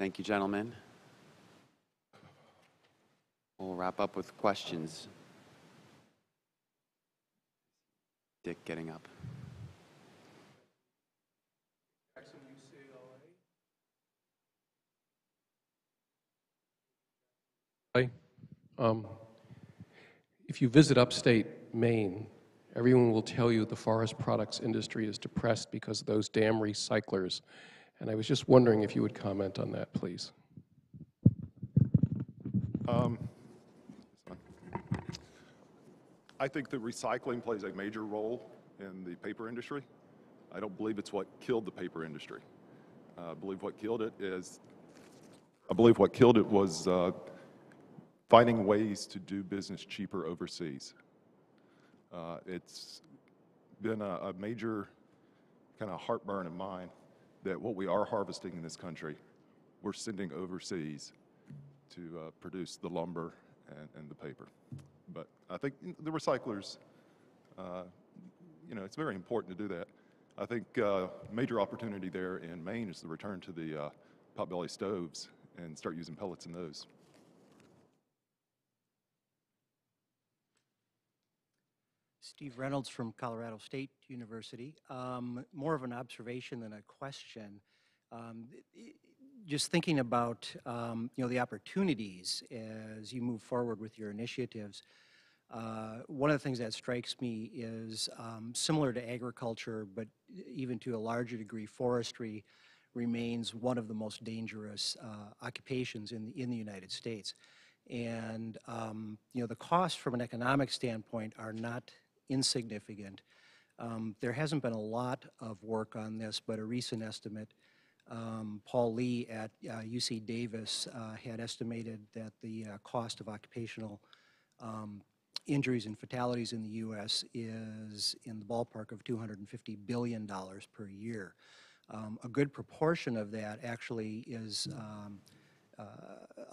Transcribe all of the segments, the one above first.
Thank you, gentlemen. We'll wrap up with questions. Dick getting up. If you visit upstate Maine, everyone will tell you the forest products industry is depressed because of those damn recyclers. And I was just wondering if you would comment on that, please. I think that recycling plays a major role in the paper industry. I don't believe it's what killed the paper industry. I believe what killed it was finding ways to do business cheaper overseas. It's been a major kind of heartburn of mine that what we are harvesting in this country, we're sending overseas to produce the lumber and the paper. But I think the recyclers, it's very important to do that. I think major opportunity there in Maine is the return to the potbelly stoves and start using pellets in those. Steve Reynolds from Colorado State University. More of an observation than a question. Just thinking about the opportunities as you move forward with your initiatives. One of the things that strikes me is similar to agriculture, but even to a larger degree, forestry remains one of the most dangerous occupations in the United States. And the costs from an economic standpoint are not insignificant. There hasn't been a lot of work on this, but a recent estimate, Paul Lee at UC Davis had estemated that the cost of occupational injuries and fatalities in the U.S. is in the ballpark of $250 billion per year. A good proportion of that actually is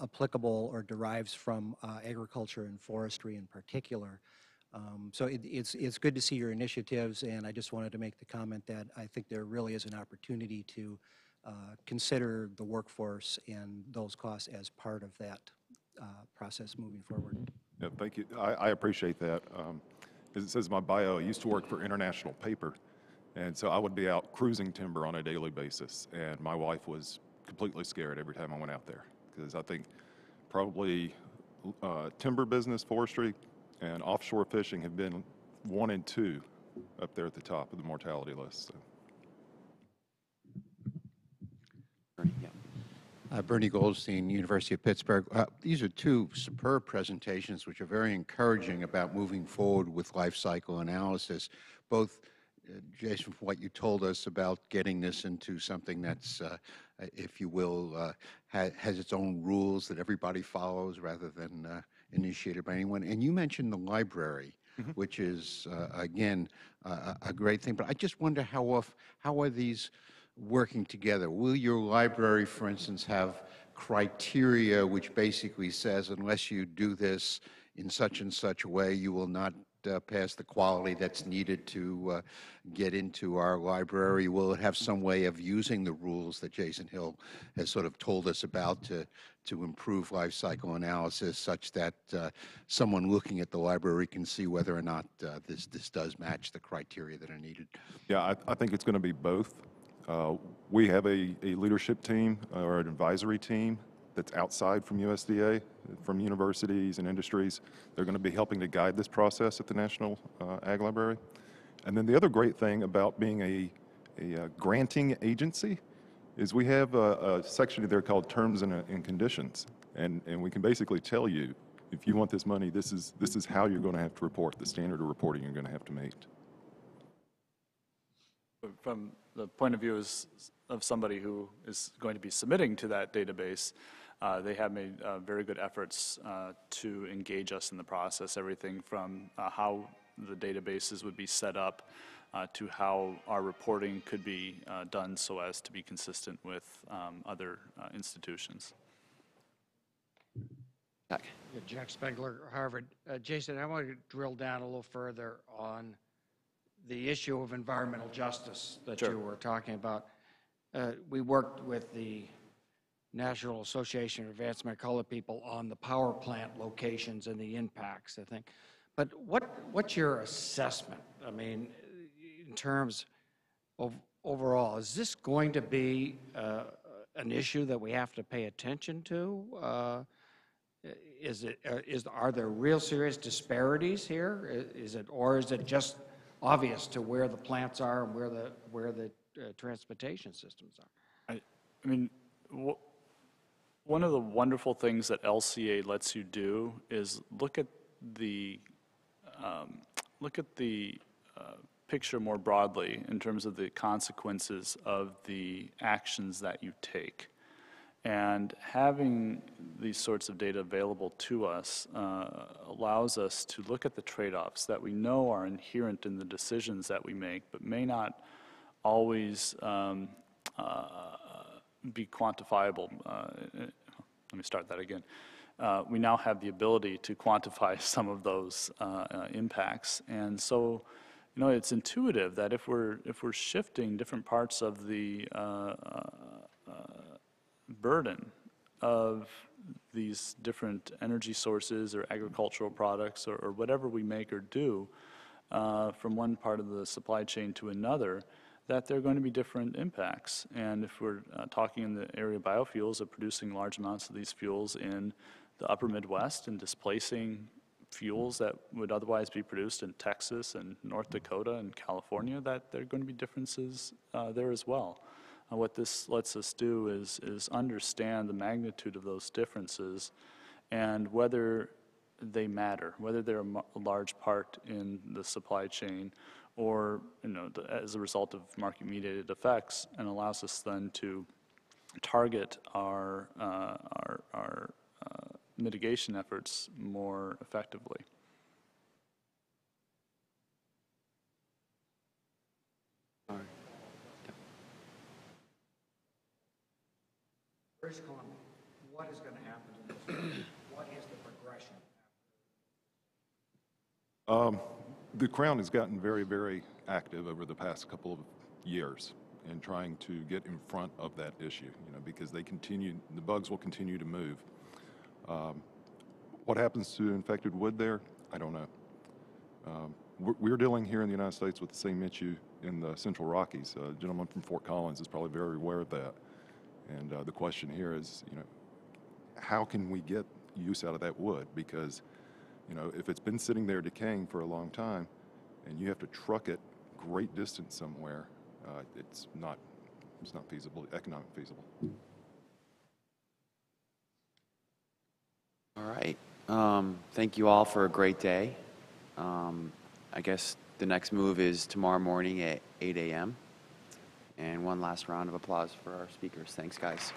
applicable or derives from agriculture and forestry in particular. So it's good to see your initiatives, and I just wanted to make the comment that I think there really is an opportunity to consider the workforce and those costs as part of that process moving forward. Yeah, thank you. I appreciate that. As it says in my bio, I used to work for International Paper, and so I would be out cruising timber on a daily basis, and my wife was completely scared every time I went out there, because I think probably timber business, forestry, and offshore fishing have been 1 and 2 up there at the top of the mortality list. So. Bernie Goldstein, University of Pittsburgh. These are 2 superb presentations which are very encouraging about moving forward with life cycle analysis. Both, Jason, from what you told us about getting this into something that's, if you will, has its own rules that everybody follows rather than initiated by anyone. And you mentioned the library, which is, again, a great thing. But I just wonder how are these working together? Will your library, for instance, have criteria which basically says unless you do this in such and such a way, you will not pass the quality that's needed to get into our library? Will it have some way of using the rules that Jason Hill has sort of told us about to improve life cycle analysis such that someone looking at the library can see whether or not this does match the criteria that are needed? Yeah, I think it's going to be both. We have a leadership team or an advisory team that's outside from USDA, from universities and industries. They're going to be helping to guide this process at the National Ag Library. And then the other great thing about being a granting agency is we have a section there called Terms and Conditions. And we can basically tell you, if you want this money, this is how you're going to have to report, the standard of reporting you're going to have to meet. From the point of view of somebody who is going to be submitting to that database, they have made very good efforts to engage us in the process, everything from how the databases would be set up to how our reporting could be done so as to be consistent with other institutions. Jack. Yeah, Jack Spengler, Harvard. Jason, I want to drill down a little further on the issue of environmental justice that Sure. you were talking about. We worked with the National Association of Advanced Mycology people on the power plant locations and the impacts, I think. But what's your assessment? I mean, in terms of overall, is this going to be an issue that we have to pay attention to? Are there real serious disparities here? Or is it just obvious to where the plants are and where the transportation systems are? I mean, one of the wonderful things that LCA lets you do is look at the picture more broadly in terms of the consequences of the actions that you take. And having these sorts of data available to us allows us to look at the trade-offs that we know are inherent in the decisions that we make, but may not always be quantifiable. Let me start that again. We now have the ability to quantify some of those impacts, and so, you know, it's intuitive that if we're shifting different parts of the burden of these different energy sources or agricultural products or whatever we make or do from one part of the supply chain to another, that there are going to be different impacts. And if we're talking in the area of biofuels, of producing large amounts of these fuels in the upper Midwest and displacing fuels that would otherwise be produced in Texas and North Dakota and California, that there are going to be differences there as well. What this lets us do is understand the magnitude of those differences and whether they matter, whether they're a large part in the supply chain or, you know, as a result of market-mediated effects, and allows us then to target our mitigation efforts more effectively. All right. British Columbia, what is going to happen to this? What is the progression? The Crown has gotten very, very active over the past couple of years in trying to get in front of that issue, you know, because the bugs will continue to move. What happens to infected wood there? I don't know. We're dealing here in the United States with the same issue in the Central Rockies. A gentleman from Fort Collins is probably very aware of that. And the question here is, you know, how can we get use out of that wood? Because, you know, if it's been sitting there decaying for a long time and you have to truck it great distance somewhere, it's not feasible, economic feasible. All right. Thank you all for a great day. I guess the next move is tomorrow morning at 8 a.m. And one last round of applause for our speakers. Thanks, guys.